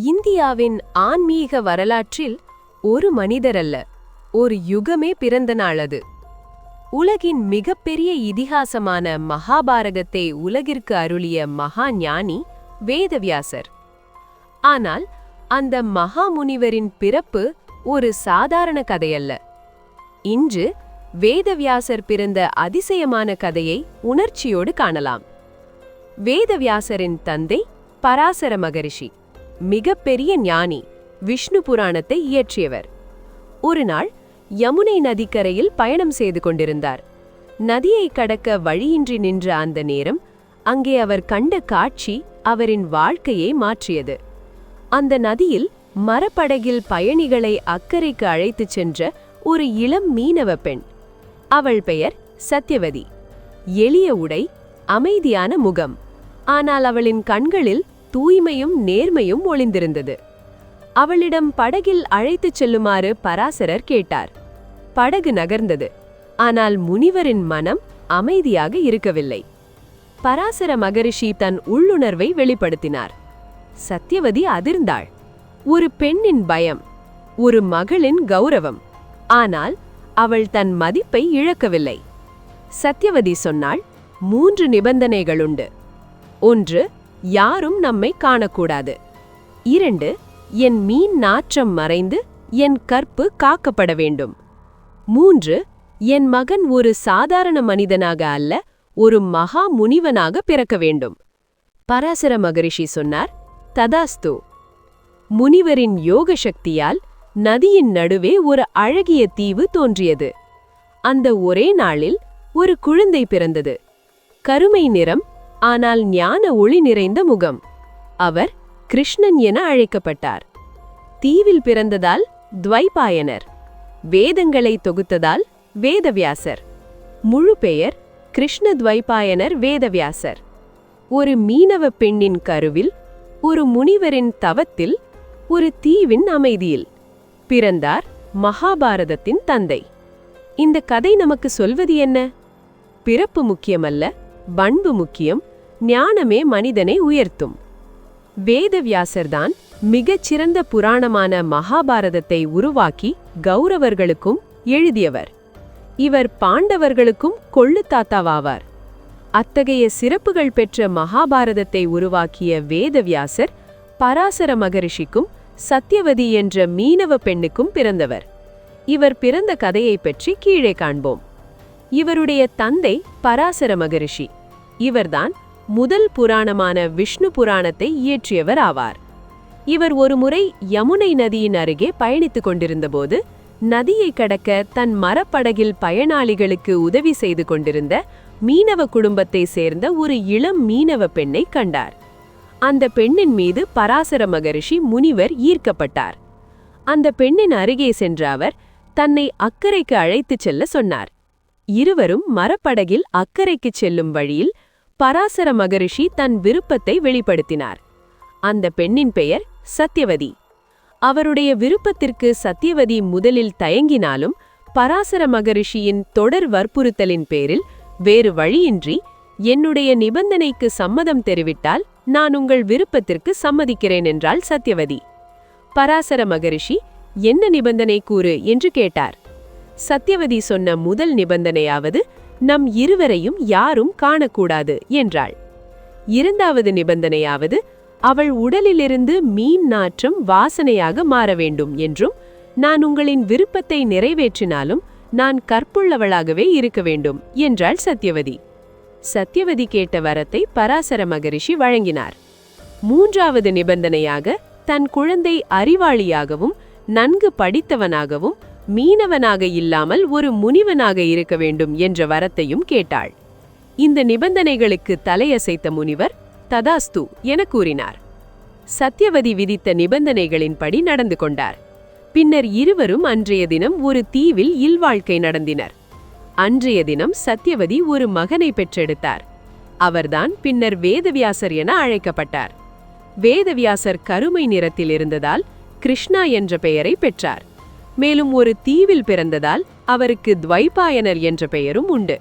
இந்தியாவின் ஆன்மீக வரலாற்றில் ஒரு மனிதரல்ல, ஒரு யுகமே பிறந்த நாள் அது. உலகின் மிகப்பெரிய இதிகாசமான மகாபாரதத்தை உலகிற்கு அருளிய மகா ஞானி வேதவியாசர். ஆனால் அந்த மகாமுனிவரின் பிறப்பு ஒரு சாதாரண கதையல்ல. இன்று வேதவியாசர் பிறந்த அதிசயமான கதையை உணர்ச்சியோடு காணலாம். வேதவியாசரின் தந்தை பராசர மகரிஷி, மிகப்பெரிய ஞானி, விஷ்ணு புராணத்தை இயற்றியவர். ஒருநாள் யமுனை நதிக்கரையில் பயணம் செய்து கொண்டிருந்தார். நதியை கடக்க வழியின்றி நின்ற அந்த நேரம் அங்கே அவர் கண்ட காட்சி அவரின் வாழ்க்கையை மாற்றியது. அந்த நதியில் மரப்படகில் பயணிகளை அக்கறைக்கு அழைத்துச் சென்ற ஒரு இளம் மீனவ பெண். அவள் பெயர் சத்யவதி. எளிய உடை, அமைதியான முகம். ஆனால் அவளின் கண்களில் தூய்மையும் நேர்மையும் ஒளிந்திருந்தது. அவளிடம் படகில் அழைத்துச் செல்லுமாறு பராசரர் கேட்டார். படகு நகர்ந்தது. ஆனால் முனிவரின் மனம் அமைதியாக இருக்கவில்லை. பராசர மகரிஷி தன் உள்ளுணர்வை வெளிப்படுத்தினார். சத்யவதி அதிர்ந்தாள். ஒரு பெண்ணின் பயம், ஒரு மகளின் கௌரவம். ஆனால் அவள் தன் மதிப்பை இழக்கவில்லை. சத்யவதி சொன்னாள், 3 நிபந்தனைகளுண்டு. 1, யாரும் நம்மை காணக்கூடாது. 2, என் மீன் நாற்றம் மறைந்து என் கற்பு காக்கப்பட வேண்டும். 3, என் மகன் ஒரு சாதாரண மனிதனாக அல்ல, ஒரு மகா முனிவனாக பிறக்க வேண்டும். பராசர மகரிஷி சொன்னார், ததாஸ்து. முனிவரின் யோக சக்தியால் நதியின் நடுவே ஒரு அழகிய தீவு தோன்றியது. அந்த ஒரே நாளில் ஒரு குழந்தை பிறந்தது. கருமை நிறம், ஆனால் ஞான ஒளி நிறைந்த முகம். அவர் கிருஷ்ணன் என அழைக்கப்பட்டார். தீவில் பிறந்ததால் துவைபாயனர், வேதங்களை தொகுத்ததால் வேதவியாசர். முழு பெயர் கிருஷ்ண துவைபாயனர் வேதவியாசர். ஒரு மீனவ பெண்ணின் கருவில், ஒரு முனிவரின் தவத்தில், ஒரு தீவின் அமைதியில் பிறந்தார் மகாபாரதத்தின் தந்தை. இந்த கதை நமக்கு சொல்வது என்ன? பிறப்பு முக்கியமல்ல, பண்பு முக்கியம். ஞானமே மனிதனை உயர்த்தும். வேதவியாசர்தான் மிகச்சிறந்த புராணமான மகாபாரதத்தை உருவாக்கி கௌரவர்களுக்கும் எழுதியவர். இவர் பாண்டவர்களுக்கும் கொள்ளு தாத்தாவாவார். அத்தகைய சிறப்புகள் பெற்ற மகாபாரதத்தை உருவாக்கிய வேதவியாசர் பராசர மகரிஷிக்கும் சத்யவதி என்ற மீனவ பெண்ணுக்கும் பிறந்தவர். இவர் பிறந்த கதையை பற்றி கீழே காண்போம். இவருடைய தந்தை பராசர மகரிஷி. இவர்தான் முதல் புராணமான விஷ்ணு புராணத்தை இயற்றியவர் ஆவார். இவர் ஒருமுறை யமுனை நதியின் அருகே பயணித்துக் கொண்டிருந்தபோது நதியை கடக்க தன் மரப்படகில் பயனாளிகளுக்கு உதவி செய்து கொண்டிருந்த மீனவ குடும்பத்தை சேர்ந்த ஒரு இளம் மீனவ பெண்ணை கண்டார். அந்த பெண்ணின் மீது பராசர மகரிஷி முனிவர் ஈர்க்கப்பட்டார். அந்த பெண்ணின் அருகே சென்ற அவர் தன்னை அக்கறைக்கு அழைத்துச் செல்ல சொன்னார். இருவரும் மரப்படகில் அக்கறைக்கு செல்லும் வழியில் பராசர மகரிஷி தன் விருப்பத்தை வெளிப்படுத்தினார். அந்த பெண்ணின் பெயர் சத்யவதி. அவருடைய விருப்பத்திற்கு சத்யவதி முதலில் தயங்கினாலும் பராசர மகரிஷியின் தொடர் வற்புறுத்தலின் பேரில் வேறு வழியின்றி, என்னுடைய நிபந்தனைக்கு சம்மதம் தெரிவித்தால் நான் உங்கள் விருப்பத்திற்கு சம்மதிக்கிறேன் என்றாள் சத்யவதி. பராசர மகரிஷி, என்ன நிபந்தனை கூறு என்று கேட்டார். சத்யவதி சொன்ன முதல் நிபந்தனையாவது, நம் இருவரையும் யாரும் காணக்கூடாது என்றாள். 2வது நிபந்தனையாவது, அவள் உடலிலிருந்து மீன் நாற்றம் வாசனையாக மாற வேண்டும் என்றும், நான் உங்களின் விருப்பத்தை நிறைவேற்றினாலும் நான் கற்புள்ளவளாகவே இருக்க வேண்டும் என்றாள் சத்யவதி. சத்யவதி கேட்ட வரத்தை பராசர மகரிஷி வழங்கினார். 3வது நிபந்தனையாக, தன் குழந்தை அறிவாளியாகவும் நன்கு படித்தவனாகவும் மீனவனாக இல்லாமல் ஒரு முனிவனாக இருக்க வேண்டும் என்ற வரத்தையும் கேட்டாள். இந்த நிபந்தனைகளுக்கு தலையசைத்த முனிவர் ததாஸ்து என கூறினார். சத்யவதி விதித்த நிபந்தனைகளின்படி நடந்து கொண்டார். பின்னர் இருவரும் அன்றைய தினம் ஒரு தீவில் இல்வாழ்க்கை நடத்தினர். அன்றைய தினம் சத்யவதி ஒரு மகனை பெற்றெடுத்தார். அவர்தான் பின்னர் வேதவியாசர் என அழைக்கப்பட்டார். வேதவியாசர் கருமை நிறத்தில் இருந்ததால் கிருஷ்ணா என்ற பெயரை பெற்றார். மேலும் ஒரு தீவில் பிறந்ததால் அவருக்கு துவைபாயனர் என்ற பெயரும் உண்டு.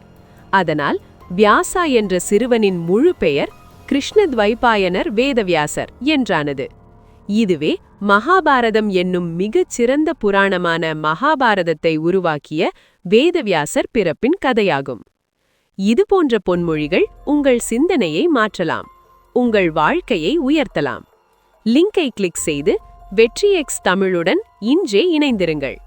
அதனால் வியாசா என்ற சிறுவனின் முழு பெயர் கிருஷ்ண துவைபாயனர் வேதவியாசர் என்றானது. இதுவே மகாபாரதம் என்னும் மிகச் சிறந்த புராணமான மகாபாரதத்தை உருவாக்கிய வேதவியாசர் பிறப்பின் கதையாகும். இதுபோன்ற பொன்மொழிகள் உங்கள் சிந்தனையை மாற்றலாம், உங்கள் வாழ்க்கையை உயர்த்தலாம். லிங்கை கிளிக் செய்து வெற்றி எக்ஸ் தமிழுடன் இன்றே இணைந்திருங்கள்.